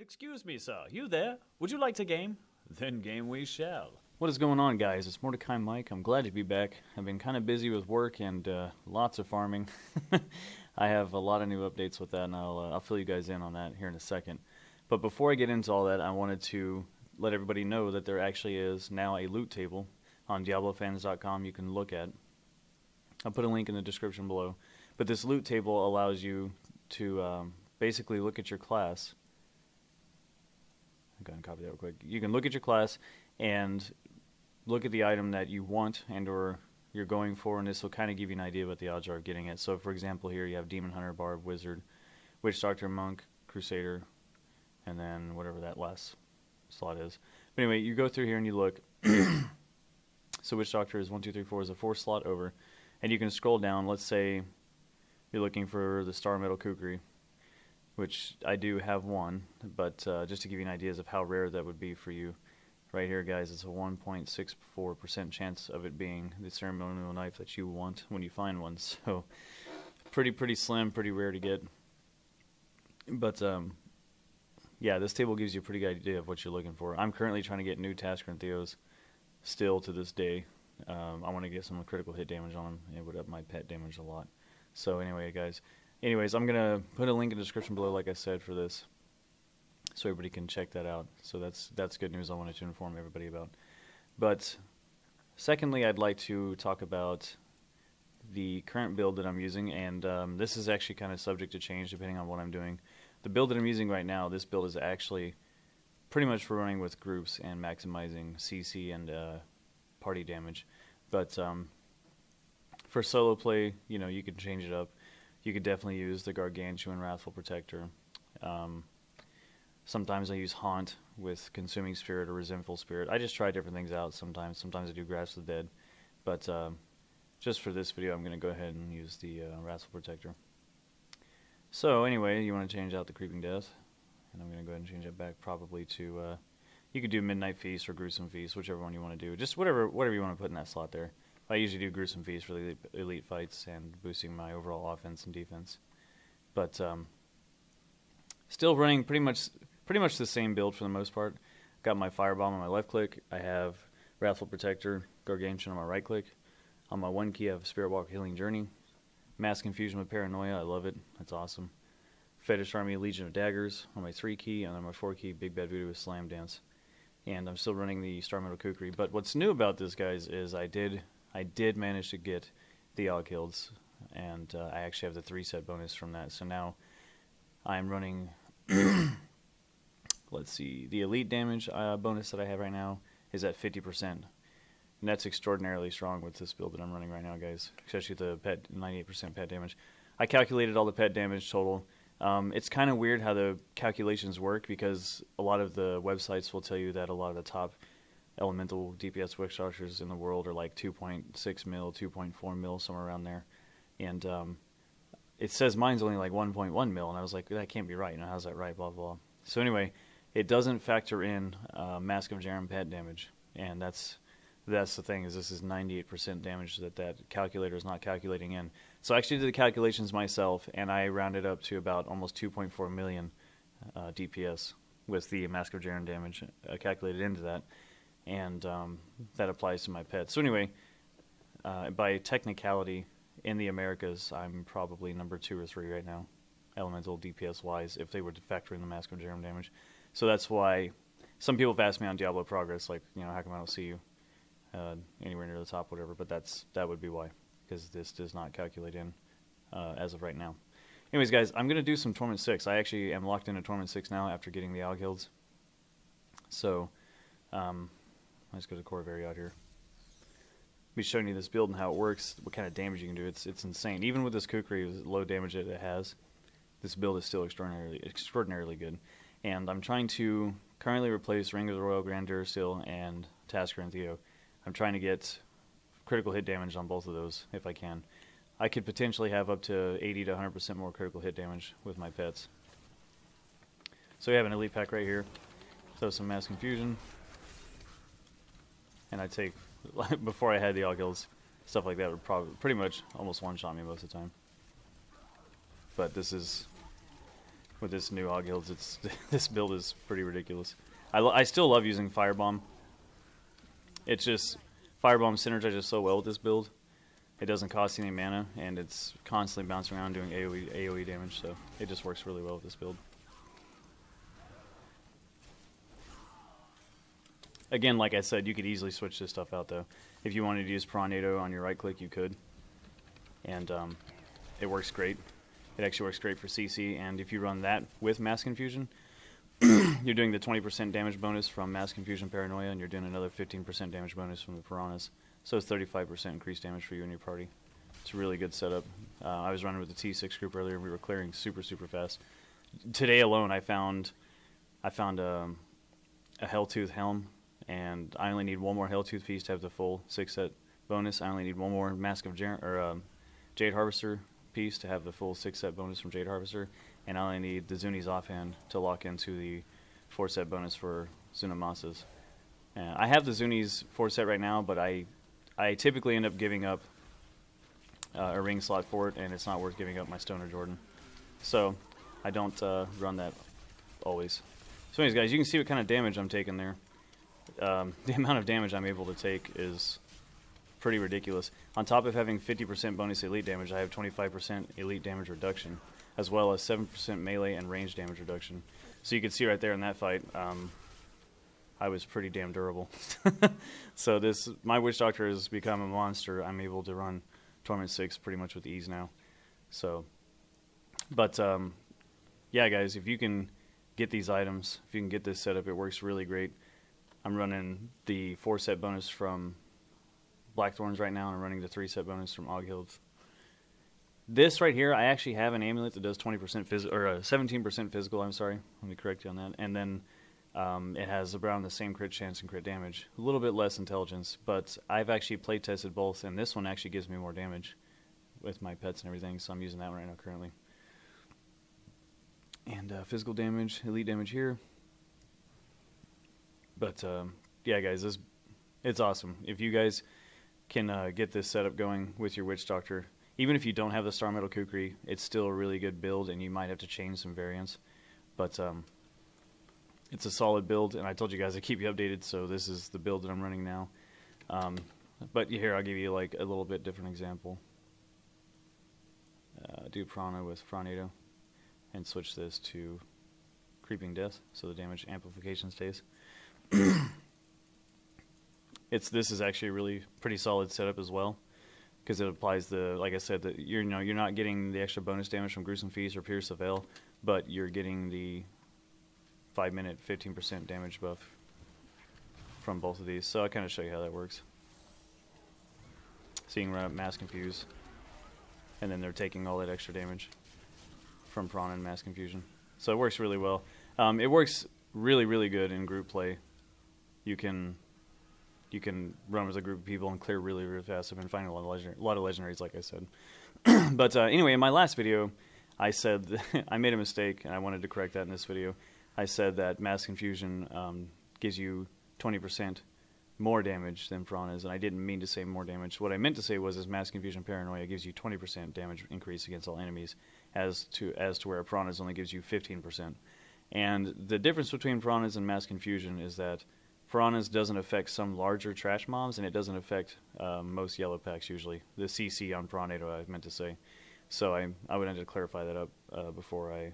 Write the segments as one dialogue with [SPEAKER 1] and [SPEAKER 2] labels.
[SPEAKER 1] Excuse me, sir. You there? Would you like to game? Then game we shall. What is going on, guys? It's Mordecai Mike. I'm glad to be back. I've been kind of busy with work and lots of farming. I have a lot of new updates with that, and I'll fill you guys in on that here in a second. But before I get into all that, I wanted to let everybody know that there actually is now a loot table on DiabloFans.com you can look at. I'll put a link in the description below. But this loot table allows you to basically look at your class. I'm going to copy that real quick. You can look at your class and look at the item that you want and or you're going for, and this will kind of give you an idea what the odds are of getting it. So, for example, here you have Demon Hunter, Barb, Wizard, Witch Doctor, Monk, Crusader, and then whatever that last slot is. But anyway, you go through here and you look. So Witch Doctor is 1, 2, 3, 4 is a 4 slot over, and you can scroll down. Let's say you're looking for the Star Metal Kukri, which I do have one, but just to give you an idea of how rare that would be for you, right here, guys, it's a 1.64% chance of it being the ceremonial knife that you want when you find one. So pretty slim, pretty rare to get. But yeah, this table gives you a pretty good idea of what you're looking for. I'm currently trying to get new Tasker and Theos still to this day. I want to get some critical hit damage on them. It would up my pet damage a lot. So anyway, guys. Anyways, I'm going to put a link in the description below, like I said, for this, so everybody can check that out. So that's good news I wanted to inform everybody about. But secondly, I'd like to talk about the current build that I'm using, and this is actually kind of subject to change depending on what I'm doing. The build that I'm using right now, this build is actually pretty much for running with groups and maximizing CC and party damage. But for solo play, you know, you can change it up. You could definitely use the Gargantuan Wrathful Protector. Sometimes I use Haunt with Consuming Spirit or Resentful Spirit. I just try different things out sometimes. Sometimes I do Grasp of the Dead. But just for this video, I'm going to go ahead and use the Wrathful Protector. So anyway, you want to change out the Creeping Death. And I'm going to go ahead and change it back probably to... you could do Midnight Feast or Gruesome Feast, whichever one you want to do. Just whatever you want to put in that slot there. I usually do Gruesome Feast for the elite fights and boosting my overall offense and defense. But still running pretty much the same build for the most part. Got my Firebomb on my left click. I have Wrathful Protector, Gargantuan on my right click. On my one key I have Spirit Walk Healing Journey. Mass Confusion with Paranoia, I love it. That's awesome. Fetish Army, Legion of Daggers on my 3 key, and on my 4 key, Big Bad Voodoo with Slam Dance. And I'm still running the Star Metal Kukri. But what's new about this, guys, is I did manage to get the Odd Kills, and I actually have the 3-set bonus from that. So now I'm running, let's see, the elite damage bonus that I have right now is at 50%. And that's extraordinarily strong with this build that I'm running right now, guys, especially the pet 98% pet damage. I calculated all the pet damage total. It's kind of weird how the calculations work, because a lot of the websites will tell you that a lot of the top elemental DPS Witch Doctors in the world are like 2.6 mil, 2.4 mil, somewhere around there. And it says mine's only like 1.1 mil, and I was like, that can't be right. You know, how's that right? Blah, blah. So anyway, it doesn't factor in Mask of Jerem pet damage. And that's the thing, is this is 98% damage that calculator is not calculating in. So I actually did the calculations myself, and I rounded up to about almost 2.4 million DPS with the Mask of Jerem damage calculated into that. And that applies to my pets. So anyway, by technicality, in the Americas, I'm probably number 2 or 3 right now, elemental DPS-wise, if they were to factor in the Mask of Jerem damage. So that's why some people have asked me on Diablo Progress, like, you know, how come I don't see you anywhere near the top, whatever. But that would be why, because this does not calculate in as of right now. Anyways, guys, I'm going to do some Torment 6. I actually am locked into Torment 6 now after getting the Odd Guilds. So... let's go to Core Variat here. I'll be showing you this build and how it works, what kind of damage you can do. It's insane. Even with this Kukri, low damage that it has, this build is still extraordinarily good. And I'm trying to currently replace Ring of the Royal Grandeur still and Tasker and Theo. I'm trying to get critical hit damage on both of those if I can. I could potentially have up to 80 to 100% more critical hit damage with my pets. So we have an elite pack right here. Throw some Mass Confusion. And I take, before I had the All Guilds, stuff like that would probably pretty much almost one-shot me most of the time. But this is with this new Og Hills. It's this build is pretty ridiculous. I still love using Firebomb. It's just Firebomb synergizes so well with this build. It doesn't cost any mana, and it's constantly bouncing around doing AoE damage, so it just works really well with this build. Again, like I said, you could easily switch this stuff out, though. If you wanted to use Tornado on your right click, you could. And it works great. It actually works great for CC, and if you run that with Mass Confusion, you're doing the 20% damage bonus from Mass Confusion Paranoia, and you're doing another 15% damage bonus from the Piranhas. So it's 35% increased damage for you and your party. It's a really good setup. I was running with the T6 group earlier, and we were clearing super fast. Today alone, I found a Helltooth Helm, and I only need one more Helltooth piece to have the full 6-set bonus. I only need one more Mask of Jade Harvester piece to have the full 6-set bonus from Jade Harvester, and I only need the Zuni's offhand to lock into the 4-set bonus for Zunamasas. I have the Zuni's 4-set right now, but I typically end up giving up a ring slot for it, and it's not worth giving up my Stoner Jordan. So I don't run that always. So anyways, guys, you can see what kind of damage I'm taking there. The amount of damage I'm able to take is pretty ridiculous. On top of having 50% bonus elite damage, I have 25% elite damage reduction, as well as 7% melee and range damage reduction. So you can see right there in that fight, I was pretty damn durable. So my Witch Doctor has become a monster. I'm able to run Torment 6 pretty much with ease now. So, but yeah, guys, if you can get these items, if you can get this setup, it works really great. I'm running the 4-set bonus from Blackthorns right now, and I'm running the 3-set bonus from Oghild. This right here, I actually have an amulet that does 20% physical, or 17% physical. I'm sorry, let me correct you on that. And then it has around the same crit chance and crit damage, a little bit less intelligence. But I've actually play tested both, and this one actually gives me more damage with my pets and everything. So I'm using that one right now currently. And physical damage, elite damage here. But yeah, guys, it's awesome. If you guys can get this setup going with your Witch Doctor, even if you don't have the Star Metal Kukri, it's still a really good build, and you might have to change some variants. But it's a solid build, and I told you guys I'd keep you updated, so this is the build that I'm running now. But here, I'll give you like a little bit different example. Do Prana with Tornado, and switch this to Creeping Death, so the damage amplification stays. This is actually a really pretty solid setup as well, because it applies the, like I said, that you're not getting the extra bonus damage from Gruesome Feast or Pierce the Veil, but you're getting the 5-minute 15% damage buff from both of these. So I'll kind of show you how that works. So you can run up Mass Confuse, and then they're taking all that extra damage from Prawn and Mass Confusion. So it works really well. It works really good in group play. You can run with a group of people and clear really fast. I've been finding a lot of legendaries, like I said. But anyway, in my last video, I said I made a mistake, and I wanted to correct that in this video. I said that Mass Confusion gives you 20% more damage than Piranhas, and I didn't mean to say more damage. What I meant to say was Mass Confusion Paranoia gives you 20% damage increase against all enemies, as to where Piranhas only gives you 15%. And the difference between Piranhas and Mass Confusion is that Piranhas doesn't affect some larger trash mobs, and it doesn't affect most yellow packs usually. The CC on Piranado, I meant to say. So I wanted to clarify that up before I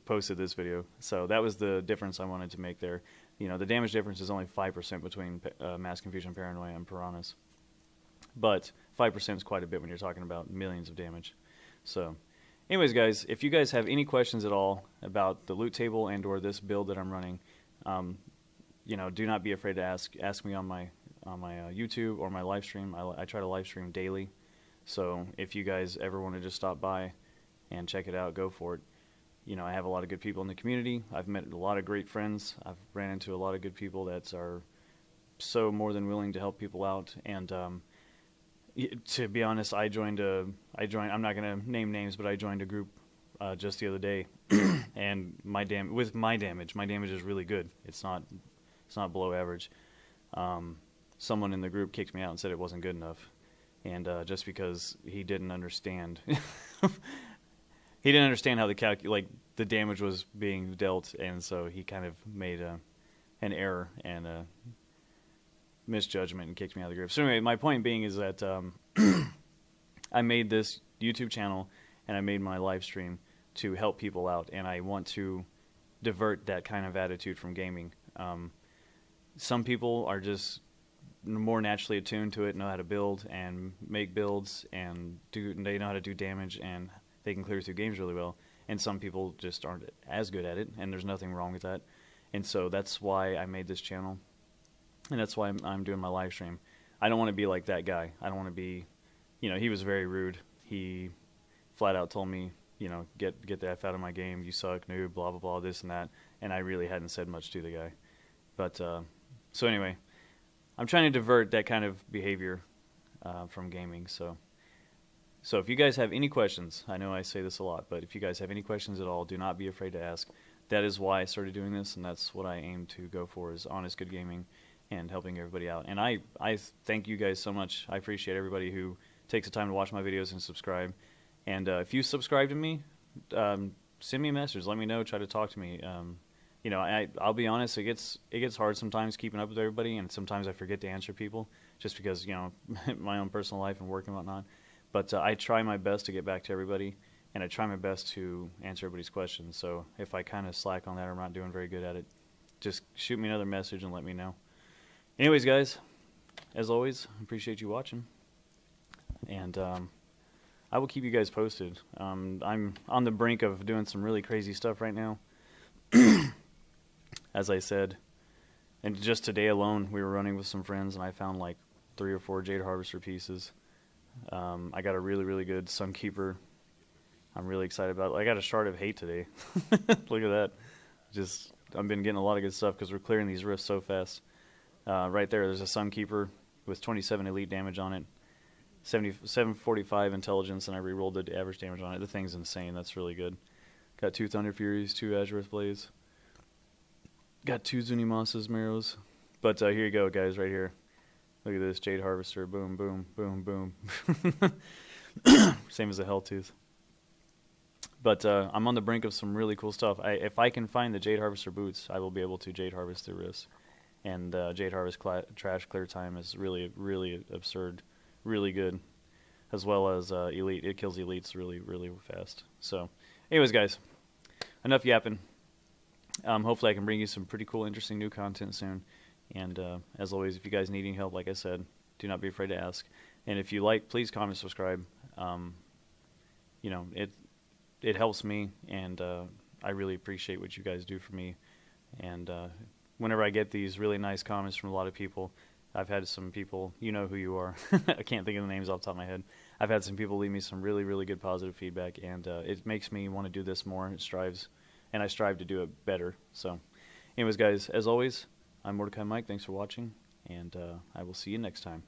[SPEAKER 1] posted this video. So that was the difference I wanted to make there. You know, the damage difference is only 5% between Mass Confusion Paranoia and Piranhas. But 5% is quite a bit when you're talking about millions of damage. So anyways, guys, if you guys have any questions at all about the loot table and or this build that I'm running, you know, do not be afraid to ask me on my YouTube or my live stream. I try to live stream daily, so if you guys ever want to just stop by and check it out, go for it. You know, I have a lot of good people in the community. I've met a lot of great friends. I've ran into a lot of good people that are so more than willing to help people out. And to be honest, I joined. I'm not going to name names, but I joined a group just the other day, and my damage is really good. It's not below average. Someone in the group kicked me out and said it wasn't good enough, and just because he didn't understand, he didn't understand how the damage was being dealt, and so he kind of made an error and a misjudgment and kicked me out of the group. So anyway, my point being is that I made this YouTube channel and I made my live stream to help people out, and I want to divert that kind of attitude from gaming. Some people are just more naturally attuned to it, know how to build and make builds, and they know how to do damage, and they can clear through games really well. And some people just aren't as good at it, and there's nothing wrong with that. And so that's why I made this channel, and that's why I'm doing my live stream. I don't want to be like that guy. I don't want to be, he was very rude. He flat out told me, get the F out of my game, you suck, noob, blah, blah, blah, this and that. And I really hadn't said much to the guy. But, so anyway, I'm trying to divert that kind of behavior from gaming. So if you guys have any questions, I know I say this a lot, but if you guys have any questions at all, do not be afraid to ask. That is why I started doing this, and that's what I aim to go for, is honest, good gaming and helping everybody out. And I thank you guys so much. I appreciate everybody who takes the time to watch my videos and subscribe. And if you subscribe to me, send me a message. Let me know. Try to talk to me. I'll be honest. It gets hard sometimes keeping up with everybody, and sometimes I forget to answer people just because my own personal life and work and whatnot. But I try my best to get back to everybody, and I try my best to answer everybody's questions. So if I kind of slack on that or I'm not doing very good at it, just shoot me another message and let me know. Anyways, guys, as always, appreciate you watching, and I will keep you guys posted. I'm on the brink of doing some really crazy stuff right now. As I said, and just today alone, we were running with some friends, and I found like 3 or 4 Jade Harvester pieces. I got a really, really good Sunkeeper. I'm really excited about it. I got a Shard of Hate today. Look at that. I've been getting a lot of good stuff because we're clearing these rifts so fast. Right there's a Sunkeeper with 27 elite damage on it. 745 intelligence, and I rerolled the average damage on it. The thing's insane. That's really good. Got 2 Thunder Furies, 2 Azureth Blaze. Got 2 Zunimasa's Marrows. But here you go, guys, right here. Look at this, Jade Harvester. Boom, boom, boom, boom. Same as a Helltooth. But I'm on the brink of some really cool stuff. If I can find the Jade Harvester boots, I will be able to Jade Harvest through rifts. And Jade Harvest trash clear time is really, really absurd. Really good, as well as elite. It kills elites really, really fast. So, anyways, guys, enough yapping. Hopefully, I can bring you some pretty cool, interesting new content soon. And as always, if you guys need any help, like I said, do not be afraid to ask. And if you like, please comment, subscribe. It helps me, and I really appreciate what you guys do for me. And whenever I get these really nice comments from a lot of people. I've had some people, you know who you are. I can't think of the names off the top of my head. I've had some people leave me some really, really good positive feedback, and it makes me want to do this more. I strive to do it better. So, anyways, guys, as always, I'm Mordecai Mike. Thanks for watching, and I will see you next time.